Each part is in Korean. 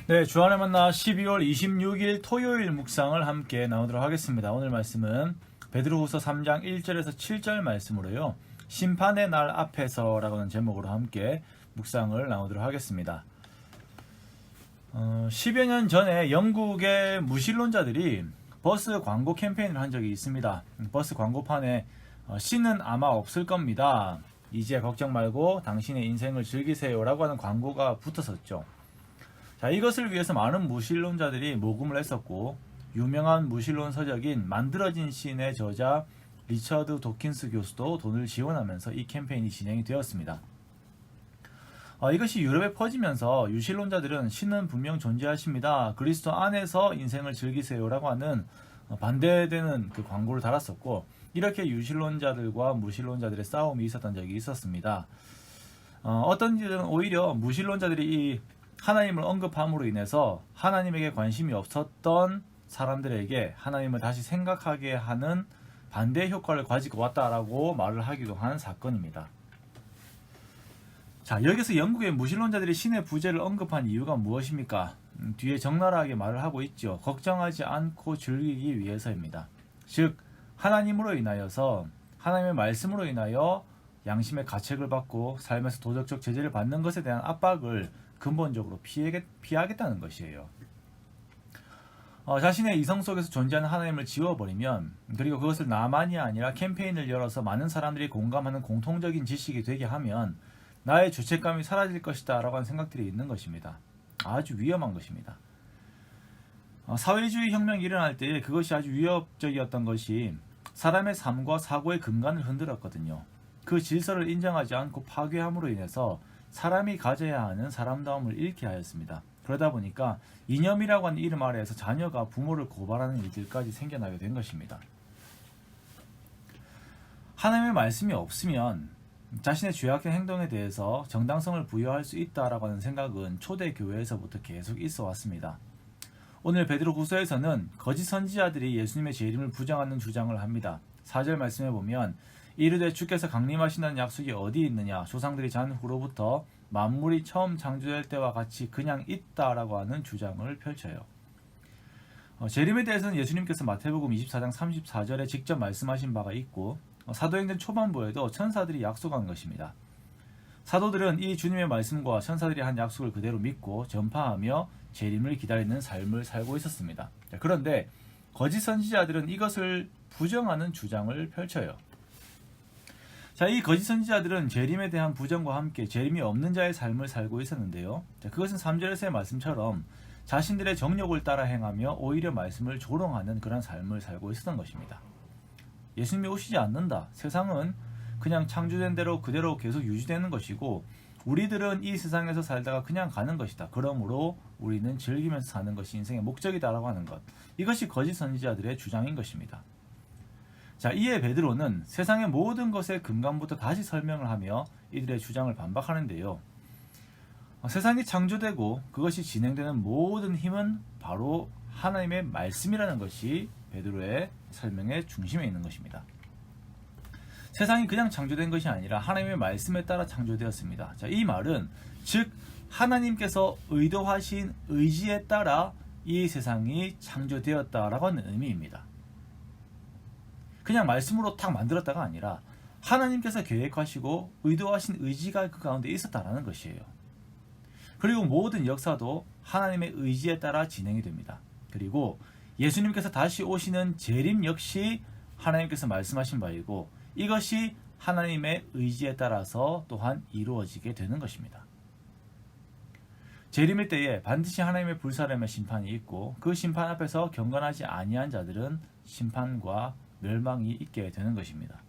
네, 주안의 만나 12월 26일 토요일 묵상을 함께 나누도록 하겠습니다. 오늘 말씀은 베드로후서 3장 1절에서 7절 말씀으로요. 심판의 날 앞에서라고 하는 제목으로 함께 묵상을 나누도록 하겠습니다. 10여 년 전에 영국의 무신론자들이 버스 광고 캠페인을 한 적이 있습니다. 버스 광고판에 신은 아마 없을 겁니다. 이제 걱정 말고 당신의 인생을 즐기세요 라고 하는 광고가 붙었었죠. 자, 이것을 위해서 많은 무신론자들이 모금을 했었고, 유명한 무신론 서적인 만들어진 신의 저자 리처드 도킨스 교수도 돈을 지원하면서 이 캠페인이 진행이 되었습니다. 이것이 유럽에 퍼지면서 유신론자들은 신은 분명 존재하십니다. 그리스도 안에서 인생을 즐기세요 라고 하는 반대되는 그 광고를 달았었고, 이렇게 유신론자들과 무신론자들의 싸움이 있었던 적이 있었습니다. 어떤 일은 오히려 무신론자들이 이 하나님을 언급함으로 인해서 하나님에게 관심이 없었던 사람들에게 하나님을 다시 생각하게 하는 반대 효과를 가지고 왔다라고 말을 하기도 한 사건입니다. 자, 여기서 영국의 무신론자들이 신의 부재를 언급한 이유가 무엇입니까? 뒤에 적나라하게 말을 하고 있죠. 걱정하지 않고 즐기기 위해서입니다. 즉, 하나님으로 인하여서 하나님의 말씀으로 인하여 양심의 가책을 받고 삶에서 도덕적 제재를 받는 것에 대한 압박을 근본적으로 피하겠다는 것이에요. 자신의 이성 속에서 존재하는 하나님을 지워버리면, 그리고 그것을 나만이 아니라 캠페인을 열어서 많은 사람들이 공감하는 공통적인 지식이 되게 하면 나의 죄책감이 사라질 것이다 라고 하는 생각들이 있는 것입니다. 아주 위험한 것입니다. 사회주의 혁명이 일어날 때 그것이 아주 위협적이었던 것이 사람의 삶과 사고의 근간을 흔들었거든요. 그 질서를 인정하지 않고 파괴함으로 인해서 사람이 가져야 하는 사람다움을 잃게 하였습니다. 그러다 보니까 이념이라고 하는 이름 아래에서 자녀가 부모를 고발하는 일들까지 생겨나게 된 것입니다. 하나님의 말씀이 없으면 자신의 죄악된 행동에 대해서 정당성을 부여할 수 있다라고 하는 생각은 초대 교회에서부터 계속 있어 왔습니다. 오늘 베드로후서에서는 거짓 선지자들이 예수님의 재림을 부정하는 주장을 합니다. 4절 말씀에 보면 이르되 주께서 강림하신다는 약속이 어디 있느냐, 조상들이 잔 후로부터 만물이 처음 창조될 때와 같이 그냥 있다라고 하는 주장을 펼쳐요. 재림에 대해서는 예수님께서 마태복음 24장 34절에 직접 말씀하신 바가 있고, 사도행전 초반부에도 천사들이 약속한 것입니다. 사도들은 이 주님의 말씀과 천사들이 한 약속을 그대로 믿고 전파하며 재림을 기다리는 삶을 살고 있었습니다. 그런데 거짓 선지자들은 이것을 부정하는 주장을 펼쳐요. 자, 이 거짓 선지자들은 재림에 대한 부정과 함께 재림이 없는 자의 삶을 살고 있었는데요. 그것은 3절에서의 말씀처럼 자신들의 정욕을 따라 행하며 오히려 말씀을 조롱하는 그런 삶을 살고 있었던 것입니다. 예수님이 오시지 않는다. 세상은 그냥 창조된 대로 그대로 계속 유지되는 것이고, 우리들은 이 세상에서 살다가 그냥 가는 것이다. 그러므로 우리는 즐기면서 사는 것이 인생의 목적이다라고 하는 것. 이것이 거짓 선지자들의 주장인 것입니다. 자, 이에 베드로는 세상의 모든 것의 근간부터 다시 설명을 하며 이들의 주장을 반박하는데요. 세상이 창조되고 그것이 진행되는 모든 힘은 바로 하나님의 말씀이라는 것이 베드로의 설명의 중심에 있는 것입니다. 세상이 그냥 창조된 것이 아니라 하나님의 말씀에 따라 창조되었습니다. 자, 이 말은 즉 하나님께서 의도하신 의지에 따라 이 세상이 창조되었다라고 하는 의미입니다. 그냥 말씀으로 탁 만들었다가 아니라 하나님께서 계획하시고 의도하신 의지가 그 가운데 있었다라는 것이에요. 그리고 모든 역사도 하나님의 의지에 따라 진행이 됩니다. 그리고 예수님께서 다시 오시는 재림 역시 하나님께서 말씀하신 바이고, 이것이 하나님의 의지에 따라서 또한 이루어지게 되는 것입니다. 재림일 때에 반드시 하나님의 불사름의 심판이 있고, 그 심판 앞에서 경건하지 아니한 자들은 심판과 멸망이 있게 되는 것입니다.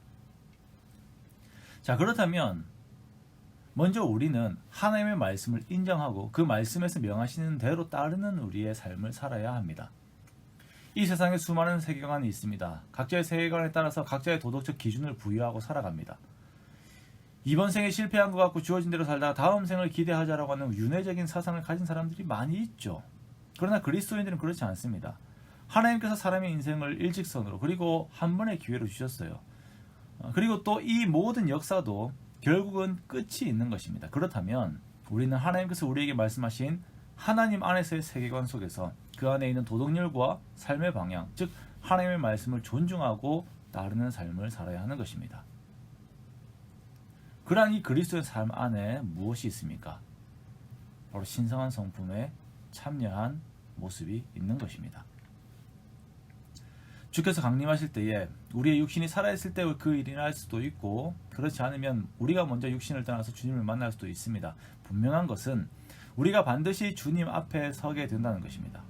자, 그렇다면 먼저 우리는 하나님의 말씀을 인정하고 그 말씀에서 명하시는 대로 따르는 우리의 삶을 살아야 합니다. 이 세상에 수많은 세계관이 있습니다. 각자의 세계관에 따라서 각자의 도덕적 기준을 부여하고 살아갑니다. 이번 생에 실패한 것 같고 주어진 대로 살다가 다음 생을 기대하자라고 하는 윤회적인 사상을 가진 사람들이 많이 있죠. 그러나 그리스도인들은 그렇지 않습니다. 하나님께서 사람의 인생을 일직선으로 그리고 한 번의 기회로 주셨어요. 그리고 또 이 모든 역사도 결국은 끝이 있는 것입니다. 그렇다면 우리는 하나님께서 우리에게 말씀하신 하나님 안에서의 세계관 속에서 그 안에 있는 도덕률과 삶의 방향, 즉 하나님의 말씀을 존중하고 따르는 삶을 살아야 하는 것입니다. 그러한 이 그리스도의 삶 안에 무엇이 있습니까? 바로 신성한 성품에 참여한 모습이 있는 것입니다. 주께서 강림하실 때에 우리의 육신이 살아있을 때 그 일이 날 수도 있고, 그렇지 않으면 우리가 먼저 육신을 떠나서 주님을 만날 수도 있습니다. 분명한 것은 우리가 반드시 주님 앞에 서게 된다는 것입니다.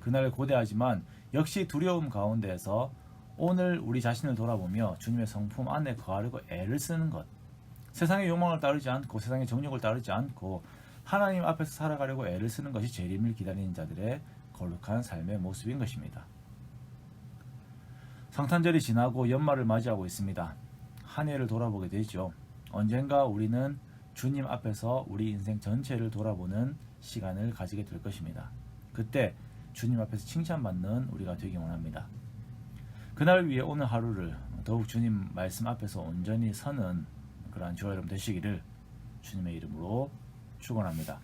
그날을 고대하지만 역시 두려움 가운데에서 오늘 우리 자신을 돌아보며 주님의 성품 안에 거하려고 애를 쓰는 것, 세상의 욕망을 따르지 않고 세상의 정욕을 따르지 않고 하나님 앞에서 살아가려고 애를 쓰는 것이 재림을 기다리는 자들의 거룩한 삶의 모습인 것입니다. 성탄절이 지나고 연말을 맞이하고 있습니다. 한 해를 돌아보게 되죠. 언젠가 우리는 주님 앞에서 우리 인생 전체를 돌아보는 시간을 가지게 될 것입니다. 그때 주님 앞에서 칭찬받는 우리가 되기 원합니다. 그날 위해 오늘 하루를 더욱 주님 말씀 앞에서 온전히 서는 그러한 주와 여러분 되시기를 주님의 이름으로 축원합니다.